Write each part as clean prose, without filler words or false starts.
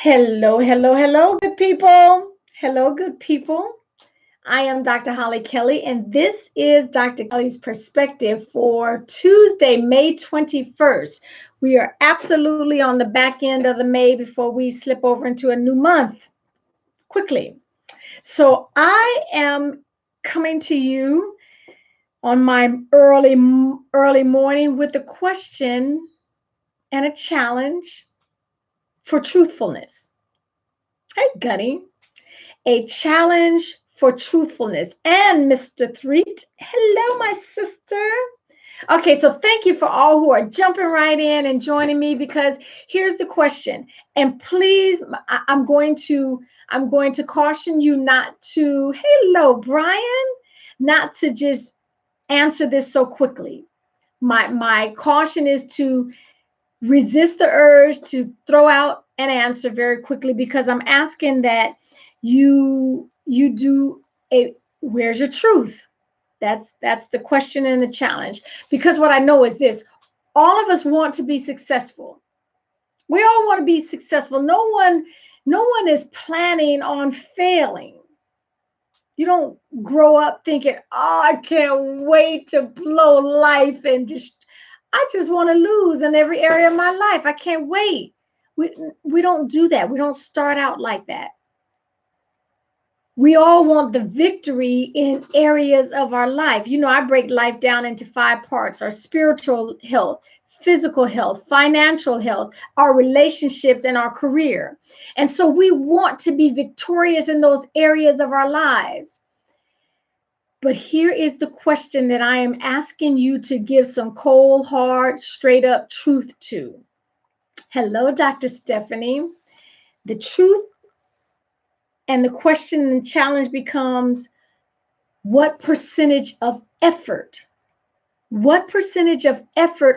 Hello, hello, hello, good people. Hello, good people. I am Dr. Hollie Kelly, and this is Dr. Kelly's perspective for Tuesday, May 21st. We are absolutely on the back end of the May before we slip over into a new month quickly. So I am coming to you on my early morning with a question and a challenge for truthfulness. Hey, Gunny. A challenge for truthfulness. And Mr. Threet, hello, my sister. Okay, so thank you for all who are jumping right in and joining me, because here's the question. And please, I'm going to caution you not to, hello, Brian, not to just answer this so quickly. My caution is to resist the urge to throw out an answer very quickly, because I'm asking that you do a where's your truth. That's the question and the challenge, because what I know is this: all of us want to be successful. We all want to be successful. No one is planning on failing. You don't grow up thinking, oh, I can't wait to blow life and just I just want to lose in every area of my life. I can't wait. We don't do that. We don't start out like that. We all want the victory in areas of our life. I break life down into 5 parts: our spiritual health, physical health, financial health, our relationships, and our career. And so we want to be victorious in those areas of our lives. But here is the question that I am asking you to give some cold, hard, straight up truth to. Hello, Dr. Stephanie. The truth and the question and challenge becomes, what percentage of effort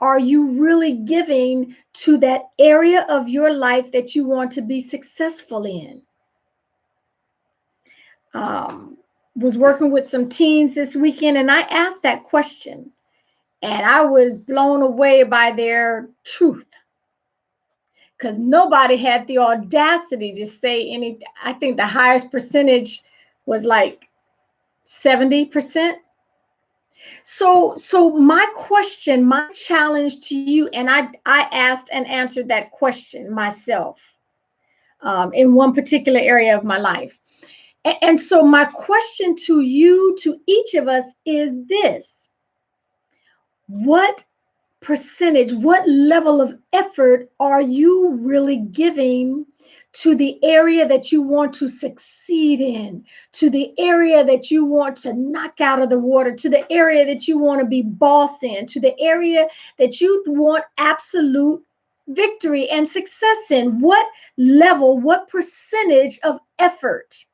are you really giving to that area of your life that you want to be successful in? Was working with some teens this weekend, and I asked that question, and I was blown away by their truth, because nobody had the audacity to say any. I think the highest percentage was like 70%. So my question, my challenge to you, and I asked and answered that question myself in one particular area of my life. And so my question to you, to each of us, is this: what percentage, what level of effort are you really giving to the area that you want to succeed in, to the area that you want to knock out of the water, to the area that you want to be boss in, to the area that you want absolute victory and success in? What level, what percentage of effort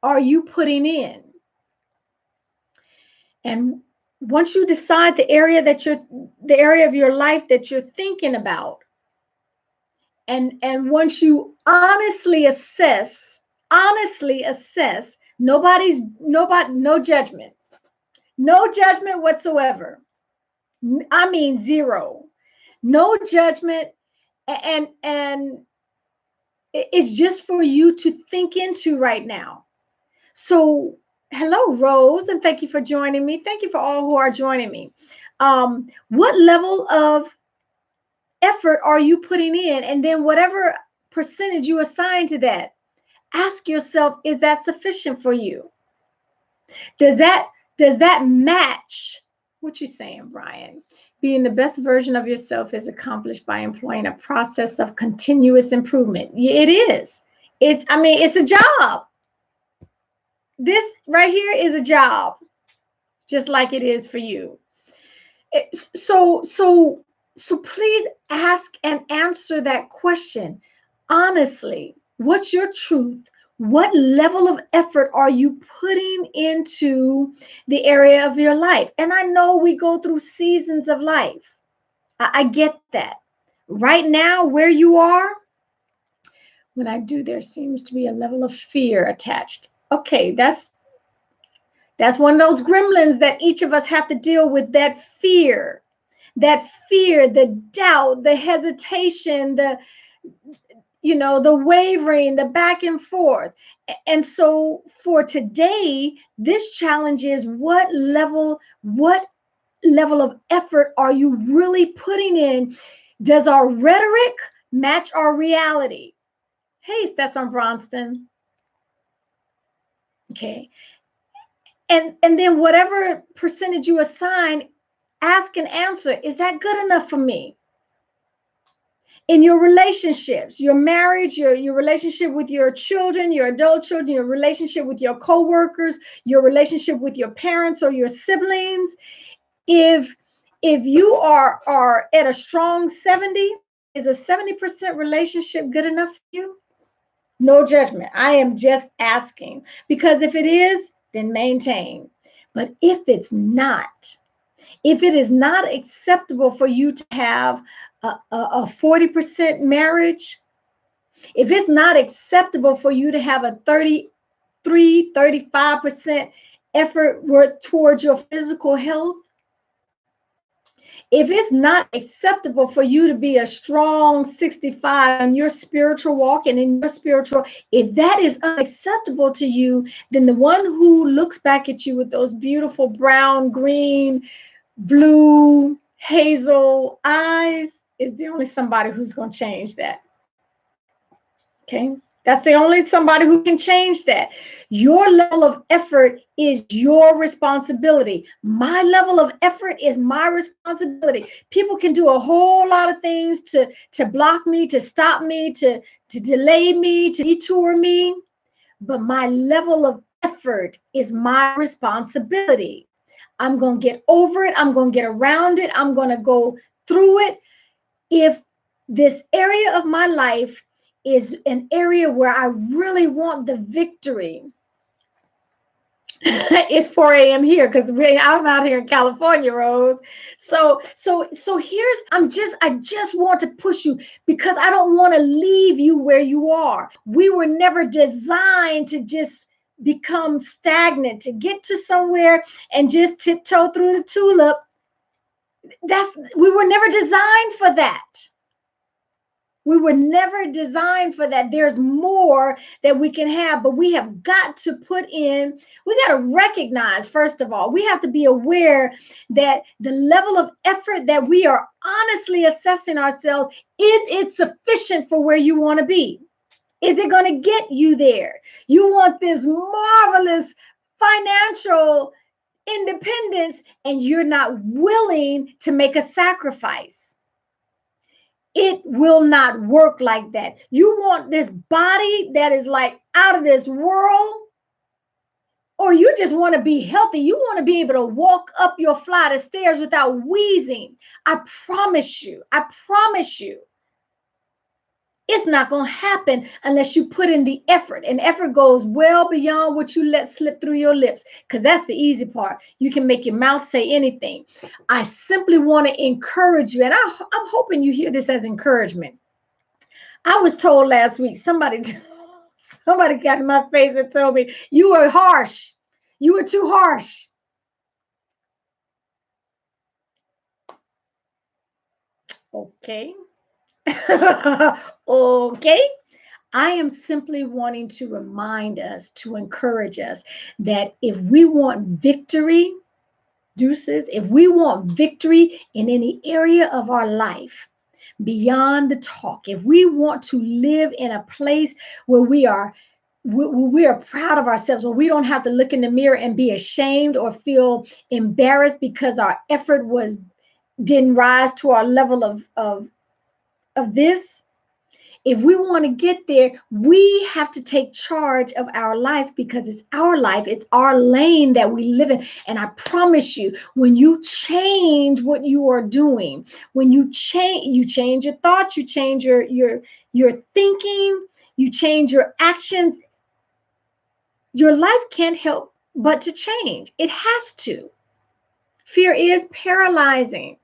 are you putting in? And once you decide the area of your life that you're thinking about, and once you honestly assess, nobody, no judgment, whatsoever. I mean, zero, no judgment. And it's just for you to think into right now. So hello, Rose, and thank you for joining me. Thank you for all who are joining me. What level of effort are you putting in? And then whatever percentage you assign to that, ask yourself, is that sufficient for you? Does that match what you're saying, Brian? Being the best version of yourself is accomplished by employing a process of continuous improvement. It is. It's a job. This right here is a job, just like it is for you. So please ask and answer that question honestly. What's your truth? What level of effort are you putting into the area of your life? And I know we go through seasons of life. I get that. Right now, where you are, when I do, there seems to be a level of fear attached. Okay, that's one of those gremlins that each of us have to deal with. That fear, the doubt, the hesitation, the wavering, the back and forth. And so for today, this challenge is what level of effort are you really putting in? Does our rhetoric match our reality? Hey, Stetson Bronston. Okay. And then whatever percentage you assign, ask and answer, is that good enough for me? In your relationships, your marriage, your relationship with your children, your adult children, your relationship with your coworkers, your relationship with your parents or your siblings, if you are at a strong 70, is a 70% relationship good enough for you? No judgment. I am just asking, because if it is, then maintain. But if it's not, if it is not acceptable for you to have a 40% marriage, if it's not acceptable for you to have a 35% effort work towards your physical health, if it's not acceptable for you to be a strong 65 in your spiritual walk and in your spiritual, if that is unacceptable to you, then the one who looks back at you with those beautiful brown, green, blue, hazel eyes is the only somebody who's going to change that. Okay? That's the only somebody who can change that. Your level of effort is your responsibility. My level of effort is my responsibility. People can do a whole lot of things to block me, to stop me, to delay me, to detour me. But my level of effort is my responsibility. I'm going to get over it. I'm going to get around it. I'm going to go through it. If this area of my life is an area where I really want the victory. It's 4 a.m. here because I'm out here in California, Rose. So here's I just want to push you because I don't want to leave you where you are. We were never designed to just become stagnant, to get to somewhere and just tiptoe through the tulip. We were never designed for that. We were never designed for that. There's more that we can have, but we have got to put in, we got to recognize, first of all, we have to be aware that the level of effort that we are honestly assessing ourselves, is it sufficient for where you want to be? Is it going to get you there? You want this marvelous financial independence, and you're not willing to make a sacrifice. It will not work like that. You want this body that is like out of this world, or you just want to be healthy. You want to be able to walk up your flight of stairs without wheezing. I promise you, it's not going to happen unless you put in the effort. And effort goes well beyond what you let slip through your lips, because that's the easy part. You can make your mouth say anything. I simply want to encourage you, and I'm hoping you hear this as encouragement. I was told last week, somebody got in my face and told me, you were harsh. You were too harsh. Okay. Okay. I am simply wanting to remind us, to encourage us that if we want victory, deuces, if we want victory in any area of our life, beyond the talk, if we want to live in a place where we are proud of ourselves, where we don't have to look in the mirror and be ashamed or feel embarrassed because our effort didn't rise to our level of this. If we want to get there, we have to take charge of our life, because it's our life, it's our lane that we live in. And I promise you, when you change what you are doing, when you change your thoughts, you change your thinking, you change your actions, your life can't help but to change. It has to. Fear is paralyzing.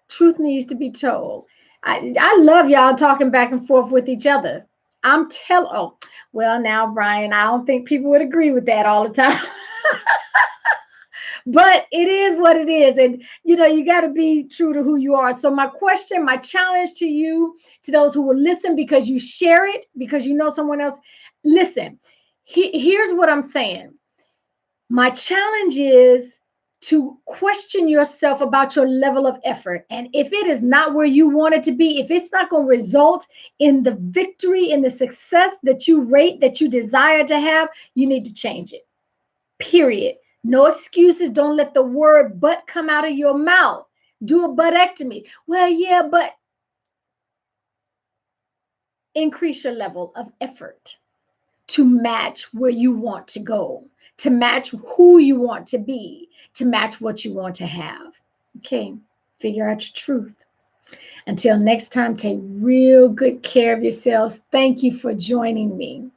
Truth needs to be told. I love y'all talking back and forth with each other. Well, now, Brian, I don't think people would agree with that all the time. But it is what it is. And, you got to be true to who you are. So my question, my challenge to you, to those who will listen because you share it, because you know someone else, listen, here's what I'm saying. My challenge is to question yourself about your level of effort. And if it is not where you want it to be, if it's not going to result in the victory, in the success that you rate, that you desire to have, you need to change it. Period. No excuses. Don't let the word but come out of your mouth. Do a buttectomy. Well, yeah, but increase your level of effort to match where you want to go, to match who you want to be, to match what you want to have. Okay, figure out your truth. Until next time, take real good care of yourselves. Thank you for joining me.